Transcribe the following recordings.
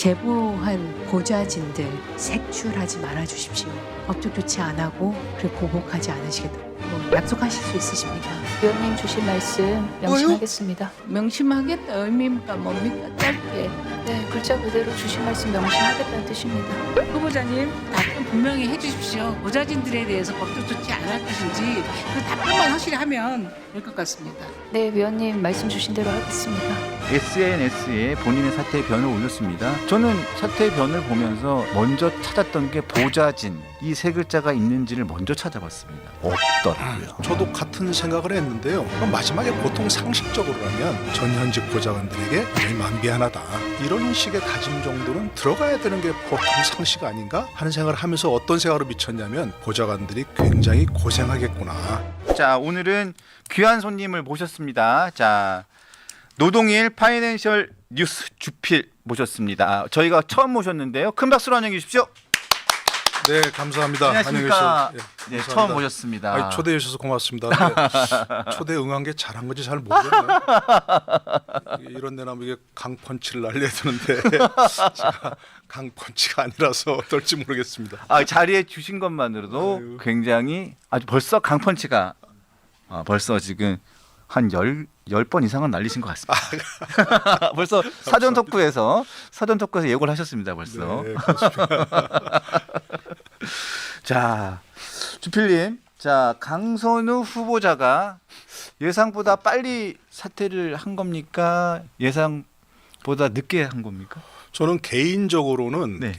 제보한 보좌진들 색출하지 말아 주십시오. 법적 조치 안 하고 그리고 보복하지 않으시겠다. 약속하실 수 있으십니까? 위원님 주신 말씀 명심하겠습니다. 명심하겠다 의미입니까? 뭡니까? 짧게. 네, 글자 그대로 주신 말씀 명심하겠다는 뜻입니다. 후보자님 답변 분명히 해주십시오. 보좌진들에 대해서 법적 조치 안 할 것인지 그 답변만 확실히 하면 될 것 같습니다. 네, 위원님 말씀 주신 대로 하겠습니다. SNS에 본인의 사퇴의 변을 올렸습니다. 저는 사퇴의 변을 보면서 먼저 찾았던 게 보좌진 이 세 글자가 있는지를 먼저 찾아봤습니다. 없더라고요. 저도 같은 생각을 했는데요. 그럼 마지막에 보통 상식적으로라면 전현직 보좌관들에게 마음 미안하다 이런 식의 다짐 정도는 들어가야 되는 게 보통 상식 아닌가 하는 생각을 하면서 어떤 생각으로 미쳤냐면 보좌관들이 굉장히 고생하겠구나. 자, 오늘은 귀한 손님을 모셨습니다. 자, 노동일 파이낸셜 뉴스 주필 모셨습니다. 저희가 처음 모셨는데요. 큰 박수로 환영해 주십시오. 네, 감사합니다. 안녕하십니까. 안녕히 계세요. 네, 감사합니다. 처음 모셨습니다. 아니, 초대해 주셔서 고맙습니다. 초대 응한 게 잘한 건지 잘 모르겠네요. 이런 데나 이게 강펀치를 날려야 되는데 제가 강펀치가 아니라서 어떨지 모르겠습니다. 자리에 주신 것만으로도 아유. 굉장히 아주 벌써 강펀치가 벌써 지금 한 10번 이상은 날리신 것 같습니다. 벌써 사전 토크에서 예고를 하셨습니다. 벌써. 네, 그렇습니다. 자, 주필님. 자, 강선우 후보자가 예상보다 빨리 사퇴를 한 겁니까? 예상보다 늦게 한 겁니까? 저는 개인적으로는 네.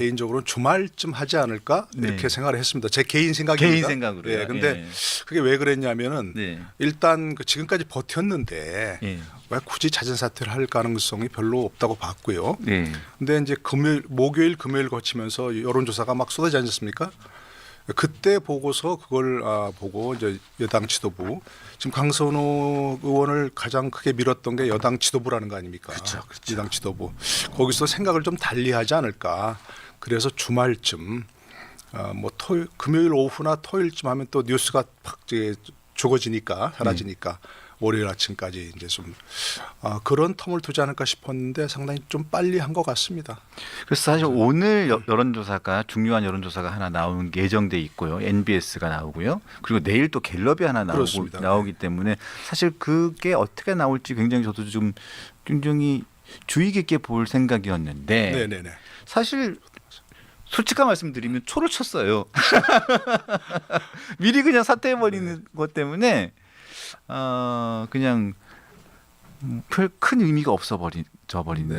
주말쯤 하지 않을까 이렇게 네. 생각을 했습니다. 제 개인 생각입니다. 개인 생각으로요. 네, 근데 예. 그게 왜 그랬냐면은 네. 일단 지금까지 버텼는데 예. 왜 굳이 자진 사퇴를 할 가능성이 별로 없다고 봤고요. 네. 근데 이제 목요일, 금요일 거치면서 여론조사가 막 쏟아지지 않습니까? 그때 보고서 그걸 보고 이제 여당 지도부 지금 강선우 의원을 가장 크게 밀었던 게 여당 지도부라는 거 아닙니까? 그렇죠. 여당 지도부 거기서 생각을 좀 달리하지 않을까. 그래서 주말쯤 뭐 금요일 오후나 토요일쯤 하면 또 뉴스가 팍 죽어지니까 사라지니까. 월요일 아침까지 이제 좀 그런 텀을 두지 않을까 싶었는데 상당히 좀 빨리 한 것 같습니다. 그래서 사실 오늘 여론조사가 중요한 여론조사가 하나 나오는 예정돼 있고요. NBS가 나오고요. 그리고 내일 또 갤럽이 하나 그렇습니다. 나오기 때문에 사실 그게 어떻게 나올지 굉장히 저도 좀 굉장히 주의 깊게 볼 생각이었는데 네네네. 사실 솔직한 말씀드리면 초를 쳤어요. 미리 그냥 사퇴해버리는 것 때문에 그냥 별 큰 의미가 없어버리는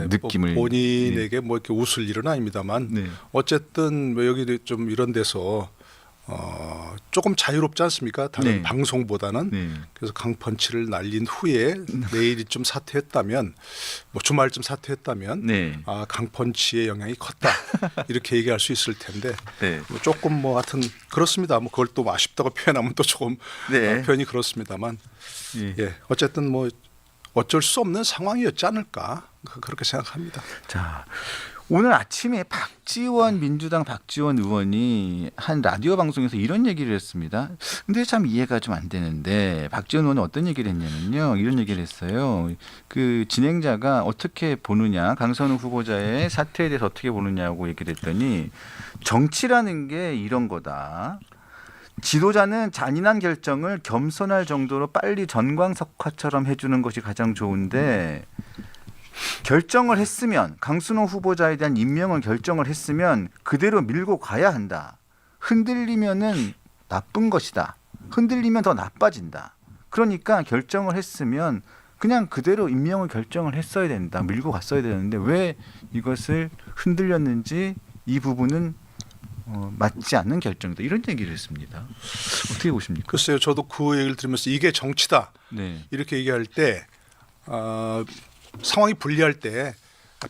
느낌을 본인에게 뭐 이렇게 웃을 일은 아닙니다만 네. 어쨌든 뭐 여기 좀 이런 데서 조금 자유롭지 않습니까? 다른 네. 방송보다는. 네. 그래서 강펀치를 날린 후에 내일이 좀 사퇴했다면 뭐 주말쯤 사퇴했다면 네. 강펀치의 영향이 컸다 이렇게 얘기할 수 있을 텐데 네. 뭐 조금 뭐 하여튼 그렇습니다. 뭐 그걸 또 아쉽다고 표현하면 또 조금 네. 표현이 그렇습니다만 예. 어쨌든 뭐 어쩔 수 없는 상황이었지 않을까 그렇게 생각합니다. 자, 오늘 아침에 민주당 박지원 의원이 한 라디오 방송에서 이런 얘기를 했습니다. 근데 참 이해가 좀 안 되는데 박지원 의원은 어떤 얘기를 했냐면요. 이런 얘기를 했어요. 그 진행자가 어떻게 보느냐, 강선우 후보자의 사퇴에 대해서 어떻게 보느냐고 얘기를 했더니 정치라는 게 이런 거다. 지도자는 잔인한 결정을 겸손할 정도로 빨리 전광석화처럼 해주는 것이 가장 좋은데 결정을 했으면 강순호 후보자에 대한 임명을 결정을 했으면 그대로 밀고 가야 한다. 흔들리면은 나쁜 것이다. 흔들리면 더 나빠진다. 그러니까 결정을 했으면 그냥 그대로 임명을 결정을 했어야 된다. 밀고 갔어야 되는데 왜 이것을 흔들렸는지 이 부분은 맞지 않는 결정이다. 이런 얘기를 했습니다. 어떻게 보십니까? 글쎄요, 저도 그 얘기를 들으면서 이게 정치다 네. 이렇게 얘기할 때 상황이 불리할 때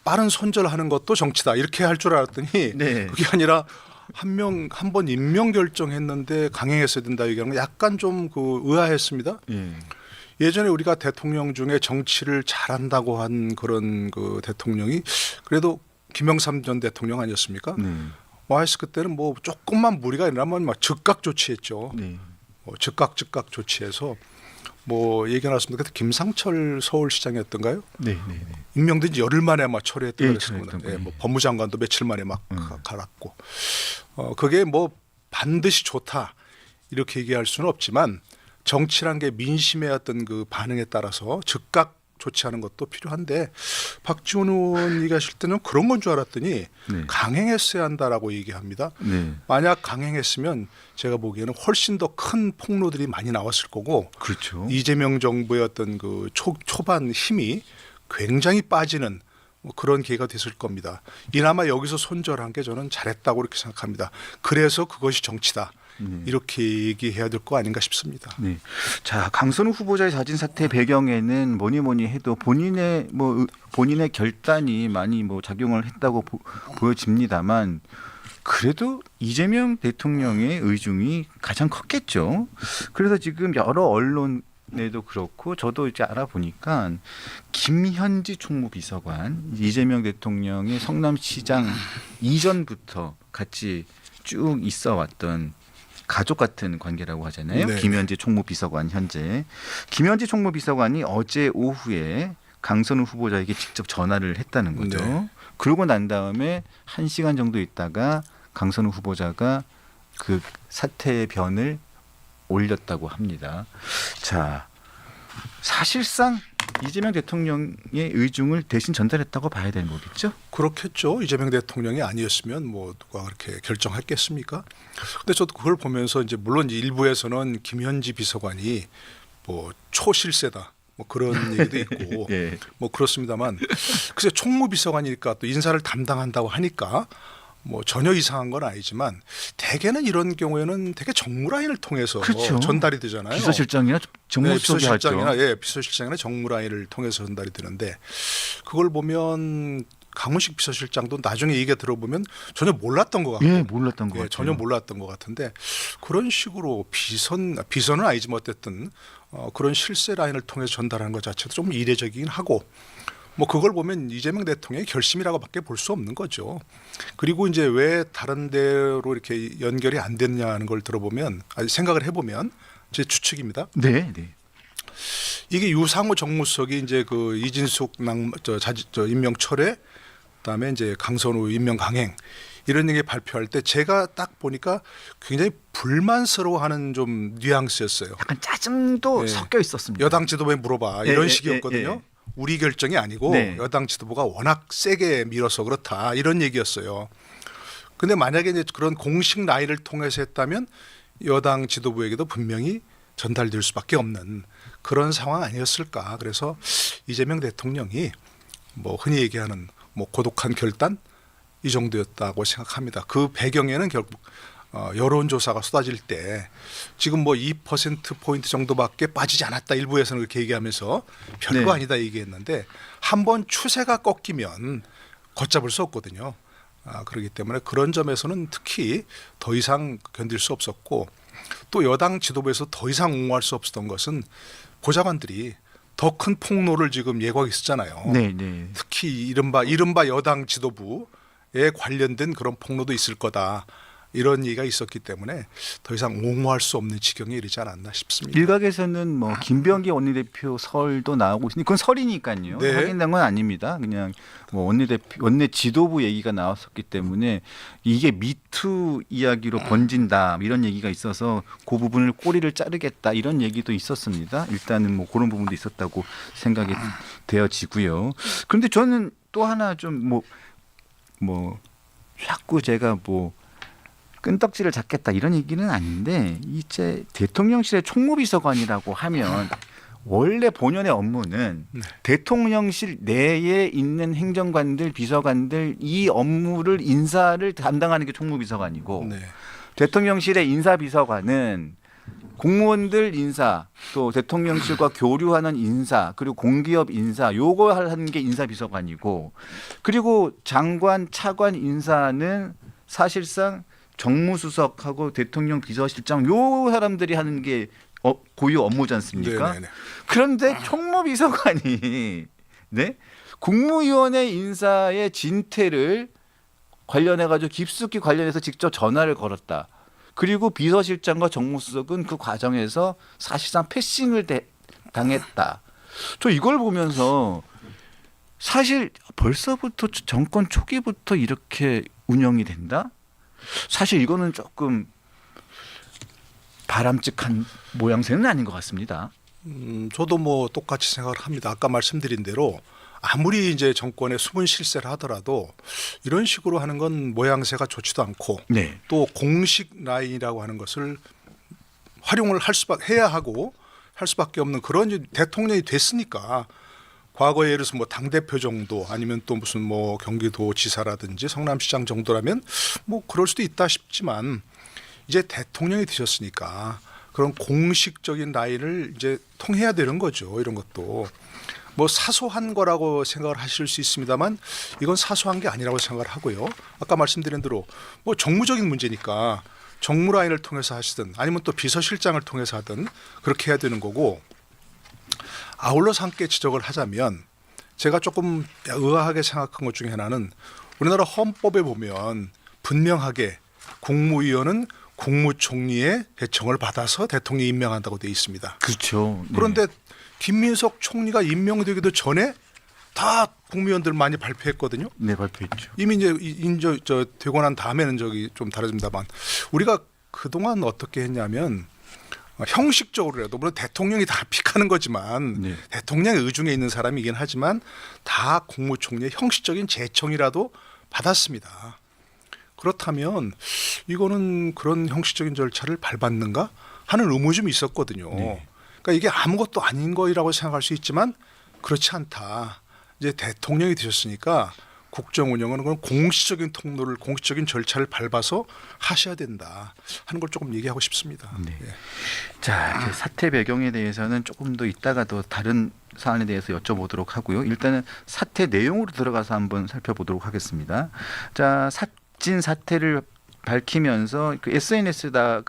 빠른 손절하는 것도 정치다 이렇게 할 줄 알았더니 네. 그게 아니라 한 번 임명 결정했는데 강행했어야 된다 얘기하는 건 약간 좀 의아했습니다. 예. 예전에 우리가 대통령 중에 정치를 잘한다고 한 그런 그 대통령이 그래도 김영삼 전 대통령 아니었습니까? 네. 와이스 그때는 뭐 조금만 무리가 일어나면 막 즉각 조치했죠. 네. 즉각 조치해서 뭐 얘기 나왔습니다. 그때 김상철 서울시장이었던가요? 네, 네, 네. 임명된 지 열흘 만에 아마 철회했던 예, 거였습니다. 철회했던 거예요. 뭐 법무장관도 며칠 만에 막 갈았고, 그게 뭐 반드시 좋다 이렇게 얘기할 수는 없지만 정치란 게 민심의 어떤 그 반응에 따라서 즉각 조치하는 것도 필요한데 박지원 의원 얘기하실 때는 그런 건 줄 알았더니 네. 강행했어야 한다라고 얘기합니다. 네. 만약 강행했으면 제가 보기에는 훨씬 더 큰 폭로들이 많이 나왔을 거고 그렇죠. 이재명 정부의 어떤 그 초반 힘이 굉장히 빠지는 뭐 그런 기회가 됐을 겁니다. 이나마 여기서 손절한 게 저는 잘했다고 이렇게 생각합니다. 그래서 그것이 정치다. 이렇게 얘기해야 될 거 아닌가 싶습니다. 네. 자, 강선우 후보자의 자진 사퇴 배경에는 뭐니 해도 본인의 결단이 많이 뭐 작용을 했다고 보여집니다만 그래도 이재명 대통령의 의중이 가장 컸겠죠. 그래서 지금 여러 언론에도 그렇고 저도 이제 알아보니까 김현지 총무비서관 이재명 대통령의 성남시장 이전부터 같이 쭉 있어왔던 가족 같은 관계라고 하잖아요. 네. 김현지 총무비서관 현재 김현지 총무비서관이 어제 오후에 강선우 후보자에게 직접 전화를 했다는 거죠. 네. 그러고 난 다음에 1시간 정도 있다가 강선우 후보자가 그 사퇴의 변을 올렸다고 합니다. 자, 사실상 이재명 대통령의 의중을 대신 전달했다고 봐야 되는 거겠죠? 그렇겠죠. 이재명 대통령이 아니었으면 뭐 누가 그렇게 결정했겠습니까? 근데 저도 그걸 보면서 이제 물론 일부에서는 김현지 비서관이 뭐 초실세다. 뭐 그런 얘기도 있고 예. 뭐 그렇습니다만 글쎄 총무비서관이니까 또 인사를 담당한다고 하니까 뭐 전혀 이상한 건 아니지만 대개는 이런 경우에는 되게 정무라인을 통해서 그렇죠. 전달이 되잖아요. 비서실장이나 정무수석이 하죠. 비서실장이나 정무라인을 통해서 전달이 되는데 그걸 보면 강훈식 비서실장도 나중에 얘기 들어보면 전혀 몰랐던 것 같고, 예, 몰랐던 것 같아요. 전혀 몰랐던 것 같은데 그런 식으로 비선은 아니지만 어쨌든 그런 실세 라인을 통해서 전달하는 것 자체도 좀 이례적이긴 하고. 뭐 그걸 보면 이재명 대통령의 결심이라고밖에 볼 수 없는 거죠. 그리고 이제 왜 다른 데로 이렇게 연결이 안 됐냐는 걸 들어보면 생각을 해보면 제 추측입니다. 네, 네. 이게 유상호 정무수석이 이제 그 이진숙 임명 철회, 그다음에 이제 강선우 임명 강행 이런 얘기 발표할 때 제가 딱 보니까 굉장히 불만스러워하는 좀 뉘앙스였어요. 약간 짜증도 네. 섞여 있었습니다. 여당 지도부에 물어봐 이런 예, 식이었거든요. 예. 우리 결정이 아니고 네. 여당 지도부가 워낙 세게 밀어서 그렇다 이런 얘기였어요. 근데 만약에 이제 그런 공식 라인을 통해서 했다면 여당 지도부에게도 분명히 전달될 수밖에 없는 그런 상황 아니었을까. 그래서 이재명 대통령이 뭐 흔히 얘기하는 뭐 고독한 결단 이 정도였다고 생각합니다. 그 배경에는 결국 여론조사가 쏟아질 때 지금 뭐 2%포인트 정도밖에 빠지지 않았다. 일부에서는 그렇게 얘기하면서 별거 네. 아니다 얘기했는데 한번 추세가 꺾이면 걷잡을 수 없거든요. 그렇기 때문에 그런 점에서는 특히 더 이상 견딜 수 없었고 또 여당 지도부에서 더 이상 옹호할 수 없었던 것은 보좌관들이 더 큰 폭로를 지금 예고하고 있었잖아요. 네, 네. 특히 이른바 여당 지도부에 관련된 그런 폭로도 있을 거다. 이런 얘기가 있었기 때문에 더 이상 옹호할 수 없는 지경에 이르지 않았나 싶습니다. 일각에서는 뭐 김병기 원내대표 설도 나오고 있으니 그건 설이니까요. 네. 확인된 건 아닙니다. 그냥 뭐 원내 지도부 얘기가 나왔었기 때문에 이게 미투 이야기로 번진다 이런 얘기가 있어서 그 부분을 꼬리를 자르겠다 이런 얘기도 있었습니다. 일단은 뭐 그런 부분도 있었다고 생각이 되어지고요. 그런데 저는 또 하나 좀 뭐 자꾸 제가 뭐 끈덕지를 잡겠다 이런 얘기는 아닌데 이제 대통령실의 총무비서관이라고 하면 원래 본연의 업무는 대통령실 내에 있는 행정관들, 비서관들 이 업무를 인사를 담당하는 게 총무비서관이고 네. 대통령실의 인사비서관은 공무원들 인사 또 대통령실과 교류하는 인사 그리고 공기업 인사 요거 하는 게 인사비서관이고 그리고 장관 차관 인사는 사실상 정무수석하고 대통령 비서실장 요 사람들이 하는 게 고유 업무지 않습니까? 네네네. 그런데 총무비서관이 네? 국무위원회 인사의 진퇴를 관련해 가지고 깊숙이 관련해서 직접 전화를 걸었다. 그리고 비서실장과 정무수석은 그 과정에서 사실상 패싱을 당했다. 저 이걸 보면서 사실 벌써부터 정권 초기부터 이렇게 운영이 된다? 사실 이거는 조금 바람직한 모양새는 아닌 것 같습니다. 저도 뭐 똑같이 생각을 합니다. 아까 말씀드린 대로 아무리 이제 정권에 숨은 실세를 하더라도 이런 식으로 하는 건 모양새가 좋지도 않고 네. 또 공식 라인이라고 하는 것을 활용을 해야 하고 할 수밖에 없는 그런 이제 대통령이 됐으니까 과거에 예를 들어서 뭐 당대표 정도 아니면 또 무슨 뭐 경기도지사라든지 성남시장 정도라면 뭐 그럴 수도 있다 싶지만 이제 대통령이 되셨으니까 그런 공식적인 라인을 이제 통해야 되는 거죠. 이런 것도 뭐 사소한 거라고 생각을 하실 수 있습니다만 이건 사소한 게 아니라고 생각을 하고요. 아까 말씀드린 대로 뭐 정무적인 문제니까 정무 라인을 통해서 하시든 아니면 또 비서실장을 통해서 하든 그렇게 해야 되는 거고 아울러서 함께 지적을 하자면 제가 조금 의아하게 생각한 것 중에 하나는 우리나라 헌법에 보면 분명하게 국무위원은 국무총리의 배청을 받아서 대통령이 임명한다고 되어 있습니다. 그렇죠. 네. 그런데 김민석 총리가 임명되기도 전에 다 국무위원들 많이 발표했거든요. 네, 발표했죠. 이미 이제 되고 난 다음에는 저기 좀 다르집니다만 우리가 그동안 어떻게 했냐면 형식적으로라도 물론 대통령이 다 픽하는 거지만 네. 대통령의 의중에 있는 사람이긴 하지만 다 국무총리의 형식적인 제청이라도 받았습니다. 그렇다면 이거는 그런 형식적인 절차를 밟았는가 하는 의문이 좀 있었거든요. 네. 그러니까 이게 아무것도 아닌 거라고 생각할 수 있지만 그렇지 않다. 이제 대통령이 되셨으니까 국정 운영은 그런 공식적인 통로를 공식적인 절차를 밟아서 하셔야 된다 하는 걸 조금 얘기하고 싶습니다. 네. 예. 자, 이제 사태 배경에 대해서는 조금 더 이따가 더 다른 사안에 대해서 여쭤보도록 하고요. 일단은 사태 내용으로 들어가서 한번 살펴보도록 하겠습니다. 자, 진 사태를 밝히면서 그 SNS에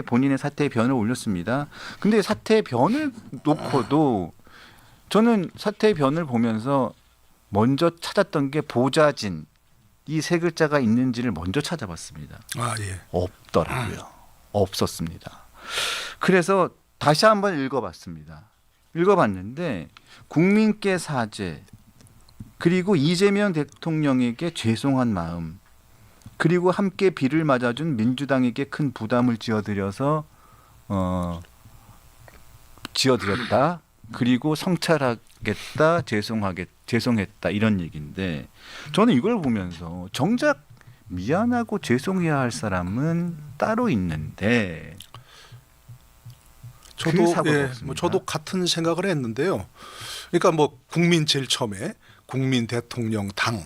본인의 사태의 변을 올렸습니다. 근데 사태의 변을 놓고도 저는 사태의 변을 보면서 먼저 찾았던 게 보좌진 이 세 글자가 있는지를 먼저 찾아봤습니다. 아 예. 없더라고요. 없었습니다. 그래서 다시 한번 읽어봤습니다. 읽어봤는데 국민께 사죄 그리고 이재명 대통령에게 죄송한 마음 그리고 함께 비를 맞아준 민주당에게 큰 부담을 지어드렸다. 그리고 성찰하겠다. 죄송했다. 이런 얘기인데 저는 이걸 보면서 정작 미안하고 죄송해야 할 사람은 따로 있는데 그 사고가 없습니다. 뭐 저도 같은 생각을 했는데요. 그러니까 뭐 국민 제일 처음에 국민 대통령 당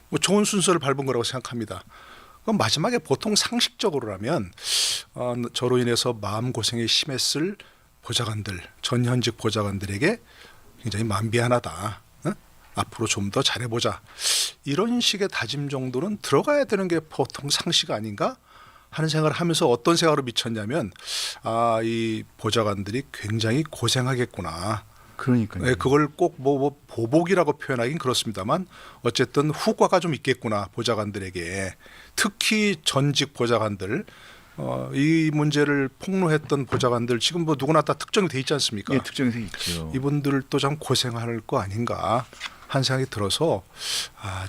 뭐 좋은 순서를 밟은 거라고 생각합니다. 그럼 마지막에 보통 상식적으로라면 저로 인해서 마음 고생이 심했을 보좌관들 전현직 보좌관들에게 굉장히 마음 미안하다. 앞으로 좀 더 잘해보자. 이런 식의 다짐 정도는 들어가야 되는 게 보통 상식 아닌가 하는 생각을 하면서 어떤 생각으로 미쳤냐면 이 보좌관들이 굉장히 고생하겠구나. 그러니까요. 네, 그걸 꼭 뭐 보복이라고 표현하긴 그렇습니다만 어쨌든 후과가 좀 있겠구나 보좌관들에게. 특히 전직 보좌관들 이 문제를 폭로했던 보좌관들 지금 뭐 누구나 다 특정이 돼 있지 않습니까? 예, 특정해서 있죠. 이분들도 참 고생할 거 아닌가 하는 생각이 들어서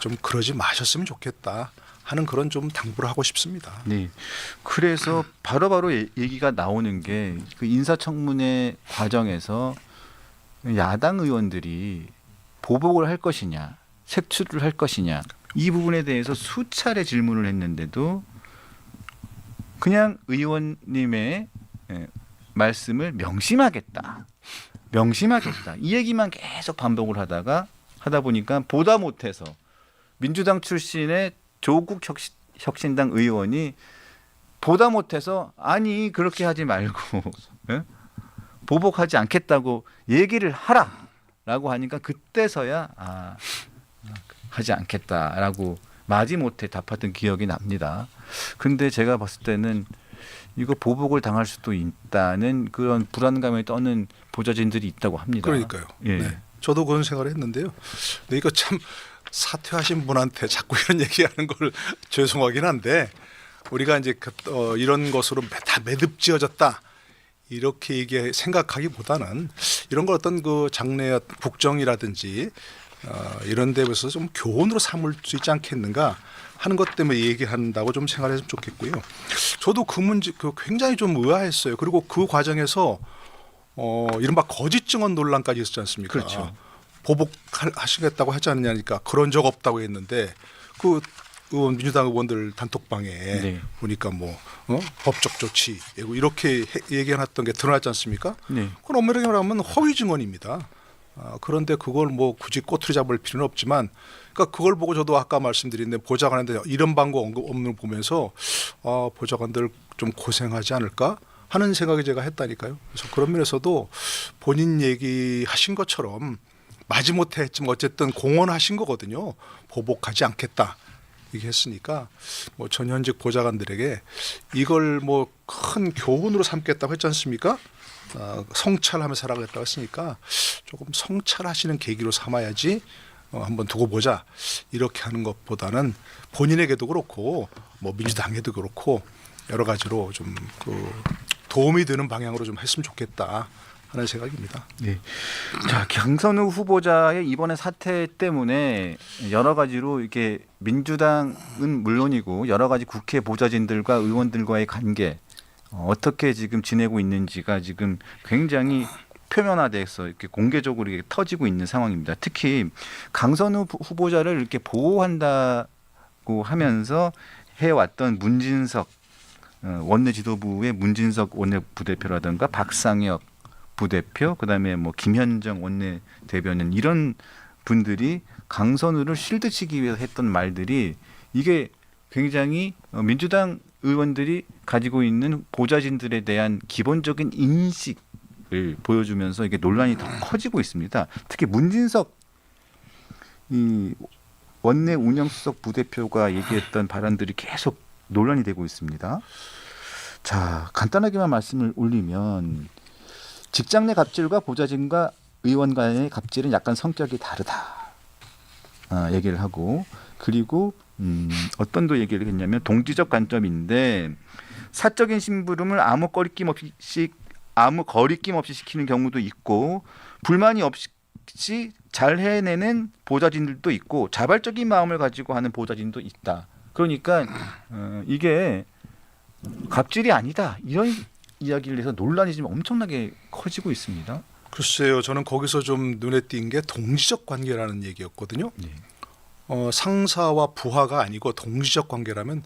좀 그러지 마셨으면 좋겠다 하는 그런 좀 당부를 하고 싶습니다. 네. 그래서 바로바로 얘기가 나오는 게 그 인사청문회 과정에서 야당 의원들이 보복을 할 것이냐, 색출을 할 것이냐 이 부분에 대해서 수차례 질문을 했는데도 그냥 의원님의 말씀을 명심하겠다 이 얘기만 계속 반복을 하다 보니까 보다 못해서 민주당 출신의 조국 혁신당 의원이 보다 못해서 아니 그렇게 하지 말고 보복하지 않겠다고 얘기를 하라라고 하니까 그때서야 하지 않겠다라고 마지못해 답했던 기억이 납니다. 근데 제가 봤을 때는 이거 보복을 당할 수도 있다는 그런 불안감에 떠는 보좌진들이 있다고 합니다. 그러니까요. 예. 네. 저도 그런 생각을 했는데요. 근데 이거 참 사퇴하신 분한테 자꾸 이런 얘기하는 걸 죄송하긴 한데 우리가 이제 이런 것으로 다 매듭지어졌다 이렇게 생각하기보다는 이런 걸 어떤 그 장래 국정이라든지 이런 데에서 좀 교훈으로 삼을 수 있지 않겠는가 하는 것 때문에 얘기한다고 좀 생각했으면 좋겠고요. 저도 그 문제 굉장히 좀 의아했어요. 그리고 그 과정에서 이른바 거짓 증언 논란까지 있었지 않습니까? 그렇죠. 보복하시겠다고 하지 않느냐니까 그런 적 없다고 했는데 그 민주당 의원들 단톡방에 네. 보니까 뭐 법적 조치 이렇게 얘기해놨던 게 드러났지 않습니까? 네. 그건 엄밀하게 말하면 허위 증언입니다. 그런데 그걸 뭐 굳이 꼬투리 잡을 필요는 없지만, 그러니까 그걸 보고 저도 아까 말씀드린 보좌관한테 이런 방법 언급 없는 걸 보면서 보좌관들 좀 고생하지 않을까 하는 생각이 제가 했다니까요. 그래서 그런 면에서도 본인 얘기하신 것처럼 마지못해 했지만 어쨌든 공언하신 거거든요. 보복하지 않겠다. 얘기했으니까 뭐 전현직 보좌관들에게 이걸 뭐 큰 교훈으로 삼겠다고 했지 않습니까? 성찰하면서 살아가겠다고 했으니까 조금 성찰하시는 계기로 삼아야지 한번 두고 보자 이렇게 하는 것보다는 본인에게도 그렇고 뭐 민주당에도 그렇고 여러 가지로 좀 도움이 되는 방향으로 좀 했으면 좋겠다 하는 생각입니다. 네. 자, 강선우 후보자의 이번에 사태 때문에 여러 가지로 이렇게 민주당은 물론이고 여러 가지 국회 보좌진들과 의원들과의 관계 어떻게 지금 지내고 있는지가 지금 굉장히 표면화돼서 이렇게 공개적으로 이렇게 터지고 있는 상황입니다. 특히 강선우 후보자를 이렇게 보호한다고 하면서 해왔던 문진석 원내 지도부의 문진석 원내 부대표라든가 박상혁 부대표, 그다음에 뭐 김현정 원내 대변인 이런 분들이 강선우를 실드치기 위해서 했던 말들이 이게 굉장히 민주당 의원들이 가지고 있는 보좌진들에 대한 기본적인 인식을 보여주면서 이게 논란이 더 커지고 있습니다. 특히 문진석 이 원내 운영수석 부대표가 얘기했던 발언들이 계속 논란이 되고 있습니다. 자, 간단하게만 말씀을 올리면 직장 내 갑질과 보좌진과 의원 간의 갑질은 약간 성격이 다르다. 얘기를 하고 그리고 어떤 또 얘기를 했냐면 동지적 관점인데 사적인 심부름을 아무 거리낌 없이 시키는 경우도 있고 불만이 없이 잘 해내는 보좌진들도 있고 자발적인 마음을 가지고 하는 보좌진도 있다. 그러니까 이게 갑질이 아니다. 이런 이야기를 해서 논란이 지금 엄청나게 커지고 있습니다. 글쎄요, 저는 거기서 좀 눈에 띈 게 동지적 관계라는 얘기였거든요. 네. 상사와 부하가 아니고 동지적 관계라면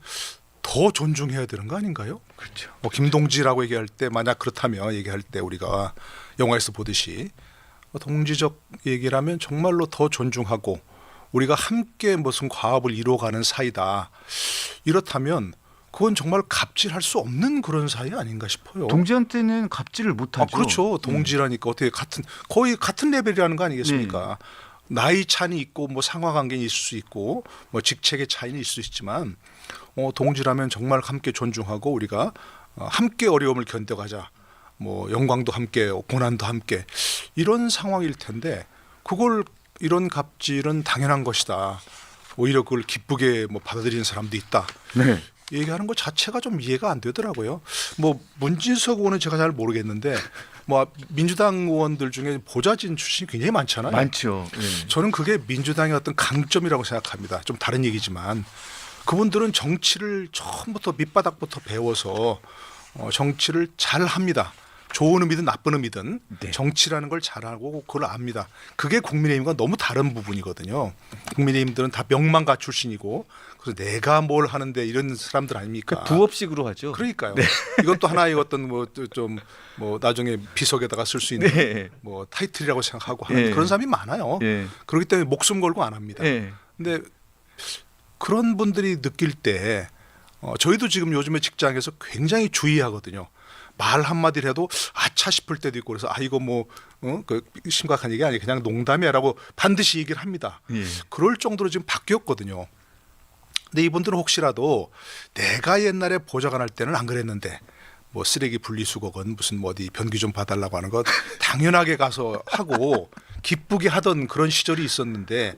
더 존중해야 되는 거 아닌가요? 그렇죠. 뭐 김동지라고 얘기할 때 만약 그렇다면 얘기할 때 우리가 영화에서 보듯이 동지적 얘기라면 정말로 더 존중하고 우리가 함께 무슨 과업을 이루어가는 사이다. 이렇다면 그건 정말 갑질할 수 없는 그런 사이 아닌가 싶어요. 동지한테는 갑질을 못하죠. 그렇죠. 동지라니까 어떻게 거의 같은 레벨이라는 거 아니겠습니까? 나이 차이는 있고 뭐 상하 관계는 있을 수 있고 뭐 직책의 차이는 있을 수 있지만 동지라면 정말 함께 존중하고 우리가 함께 어려움을 견뎌가자. 뭐 영광도 함께 고난도 함께 이런 상황일 텐데 그걸 이런 갑질은 당연한 것이다. 오히려 그걸 기쁘게 뭐 받아들이는 사람도 있다. 네. 얘기하는 것 자체가 좀 이해가 안 되더라고요. 뭐 문진석 의원은 제가 잘 모르겠는데 뭐 민주당 의원들 중에 보좌진 출신이 굉장히 많잖아요. 많죠. 네. 저는 그게 민주당의 어떤 강점이라고 생각합니다. 좀 다른 얘기지만 그분들은 정치를 처음부터 밑바닥부터 배워서 정치를 잘 합니다. 좋은 의미든 나쁜 의미든 네. 정치라는 걸 잘하고 그걸 압니다. 그게 국민의힘과 너무 다른 부분이거든요. 국민의힘들은 다 명망가 출신이고 그래서 내가 뭘 하는데 이런 사람들 아닙니까? 부업식으로 하죠. 그러니까요. 이건 또 하나의 어떤 뭐 나중에 비석에다가 쓸 수 있는 네. 뭐 타이틀이라고 생각하고 하는 네. 그런 사람이 많아요. 네. 그렇기 때문에 목숨 걸고 안 합니다. 네. 근데 그런 분들이 느낄 때 저희도 지금 요즘에 직장에서 굉장히 주의하거든요. 말 한마디를 해도 아차 싶을 때도 있고 그래서 이거 그 심각한 얘기 아니 그냥 농담이야라고 반드시 얘기를 합니다. 예. 그럴 정도로 지금 바뀌었거든요. 근데 이분들은 혹시라도 내가 옛날에 보좌관 할 때는 안 그랬는데 뭐 쓰레기 분리수거건 무슨 뭐 어디 변기 좀 봐달라고 하는 것 당연하게 가서 하고 기쁘게 하던 그런 시절이 있었는데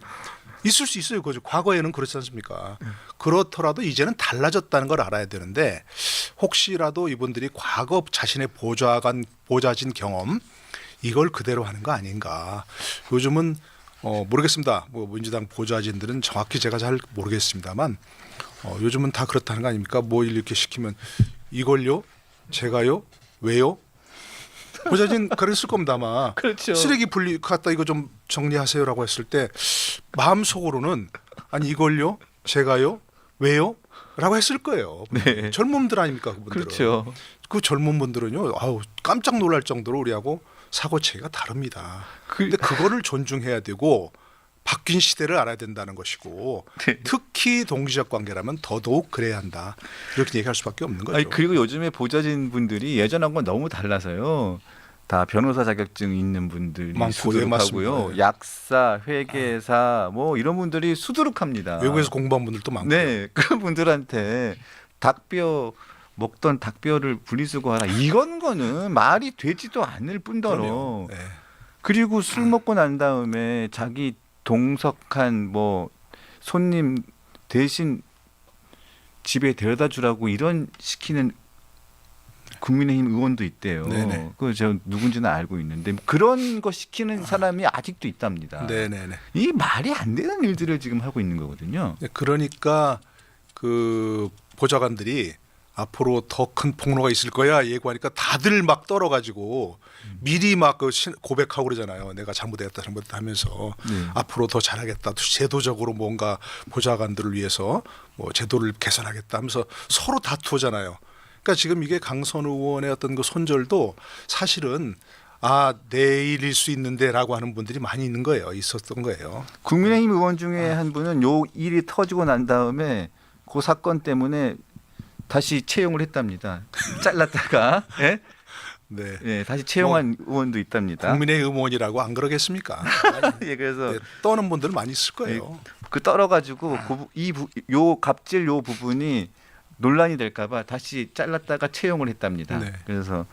있을 수 있어요. 그죠. 과거에는 그렇지 않습니까? 그렇더라도 이제는 달라졌다는 걸 알아야 되는데 혹시라도 이분들이 과거 자신의 보좌진 경험 이걸 그대로 하는 거 아닌가. 요즘은 모르겠습니다. 뭐 민주당 보좌진들은 정확히 제가 잘 모르겠습니다만 요즘은 다 그렇다는 거 아닙니까? 뭐 이렇게 시키면 이걸요? 제가요? 왜요? 보좌진 그랬을 겁니다 아마. 그렇죠. 쓰레기 분리 갖다 이거 좀 정리하세요라고 했을 때 마음속으로는 아니 이걸요? 제가요? 왜요? 라고 했을 거예요. 네. 젊은 분들 아닙니까 그분들은. 그렇죠. 그 젊은 분들은요. 아우 깜짝 놀랄 정도로 우리하고 사고 체계가 다릅니다. 근데 그거를 존중해야 되고 바뀐 시대를 알아야 된다는 것이고 네. 특히 동지적 관계라면 더더욱 그래야 한다. 이렇게 얘기할 수밖에 없는 거죠. 아니, 그리고 요즘에 보좌진 분들이 예전하고는 너무 달라서요. 다 변호사 자격증 있는 분들이 많고, 예, 수두룩하고요. 맞습니다. 예. 약사, 회계사 뭐 이런 분들이 수두룩합니다. 외국에서 공부한 분들도 많고. 네, 그 분들한테 닭뼈 먹던 닭뼈를 분리수거 하라. 이건 거는 말이 되지도 않을 뿐더러. 네. 그리고 술 먹고 난 다음에 자기 동석한 뭐 손님 대신 집에 데려다 주라고 이런 시키는 국민의힘 의원도 있대요. 네네. 그 제가 누군지는 알고 있는데 그런 거 시키는 사람이 아직도 있답니다. 네네네. 이 말이 안 되는 일들을 지금 하고 있는 거거든요. 그러니까 그 보좌관들이 앞으로 더 큰 폭로가 있을 거야 예고하니까 다들 막 떨어가지고 미리 막 그 고백하고 그러잖아요. 내가 잘못했다 하면서 네. 앞으로 더 잘하겠다. 제도적으로 뭔가 보좌관들을 위해서 뭐 제도를 개선하겠다 하면서 서로 다투잖아요. 그러니까 지금 이게 강선 의원의 어떤 그 손절도 사실은 내일일 수 있는데라고 하는 분들이 많이 있는 거예요. 있었던 거예요. 국민의힘 의원 중에 한 분은 요 일이 터지고 난 다음에 그 사건 때문에 다시 채용을 했답니다. 잘랐다가 네. 예, 다시 채용한 의원도 있답니다. 국민의 의원이라고 안 그러겠습니까? 예, 그래서 네, 떠는 분들 많이 있을 거예요. 그 떨어가지고 요 갑질 요 부분이 논란이 될까봐 다시 잘랐다가 채용을 했답니다. 네. 그래서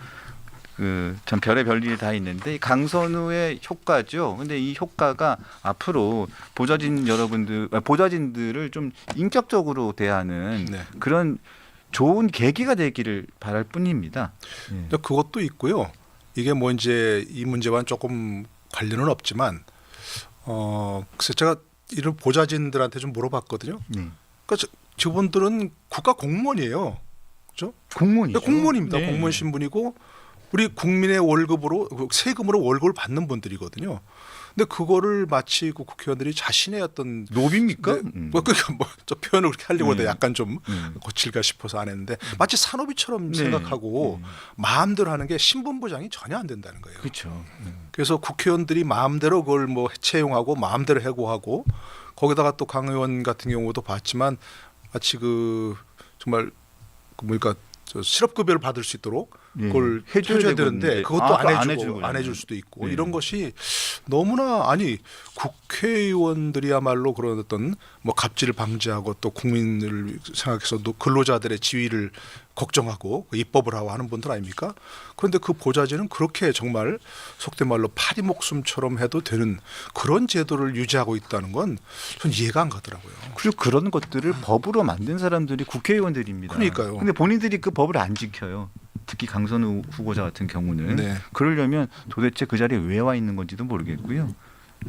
그 참 별의 별일이 다 있는데 이 강선우의 효과죠. 근데 이 효과가 앞으로 보좌진들을 좀 인격적으로 대하는 네. 그런 좋은 계기가 되기를 바랄 뿐입니다. 근데 그것도 있고요. 이게 뭐 이제 이 문제와는 조금 관련은 없지만 글쎄 제가 이런 보좌진들한테 좀 물어봤거든요. 그러니까 저분들은 국가 공무원이에요. 그렇죠? 공무원이죠. 공무원입니다. 네. 공무원 신분이고 우리 국민의 월급으로 세금으로 월급을 받는 분들이거든요. 근데 그거를 마치 그 국회의원들이 자신의 어떤 노비입니까? 그러니까 저 표현을 그렇게 하려고 하다 약간 좀 거칠까 싶어서 안 했는데 마치 산업이처럼 네. 생각하고 마음대로 하는 게 신분 보장이 전혀 안 된다는 거예요. 그렇죠. 그래서 국회의원들이 마음대로 그걸 뭐 채용하고 마음대로 해고하고 거기다가 또 강 의원 같은 경우도 봤지만 마치 그 정말 그 뭐니까 저 실업급여를 받을 수 있도록 예. 그걸 해줘야 해줘야 되는데 되는데 그것도 아, 안 해주고 해주고 안 해줄 수도 있고 네. 이런 것이 너무나 아니 국회의원들이야말로 그런 어떤 뭐 갑질을 방지하고 또 국민을 생각해서 또 근로자들의 지위를 걱정하고 입법을 하고 하는 분들 아닙니까? 그런데 그 보좌진은 그렇게 정말 속된 말로 파리 목숨처럼 해도 되는 그런 제도를 유지하고 있다는 건 전 이해가 안 가더라고요. 그리고 그런 것들을 법으로 만든 사람들이 국회의원들입니다. 그러니까요. 근데 본인들이 그 법을 안 지켜요. 특히 강선우 후보자 같은 경우는 네. 그러려면 도대체 그 자리에 왜 와 있는 건지도 모르겠고요.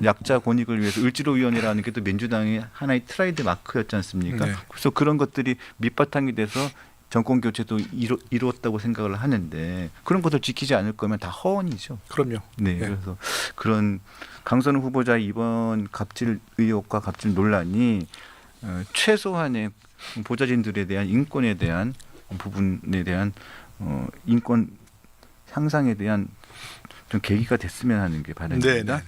약자 권익을 위해서 을지로위원회라는 게 또 민주당의 하나의 트레이드 마크였지 않습니까? 네. 그래서 그런 것들이 밑바탕이 돼서 정권 교체도 이루었다고 생각을 하는데 그런 것들 지키지 않을 거면 다 허언이죠. 그럼요. 네, 네. 그래서 그런 강선우 후보자의 이번 갑질 의혹과 갑질 논란이 최소한의 보좌진들에 대한 인권에 대한 부분에 대한 인권 향상에 대한 좀 계기가 됐으면 하는 게 바람입니다. 네, 네.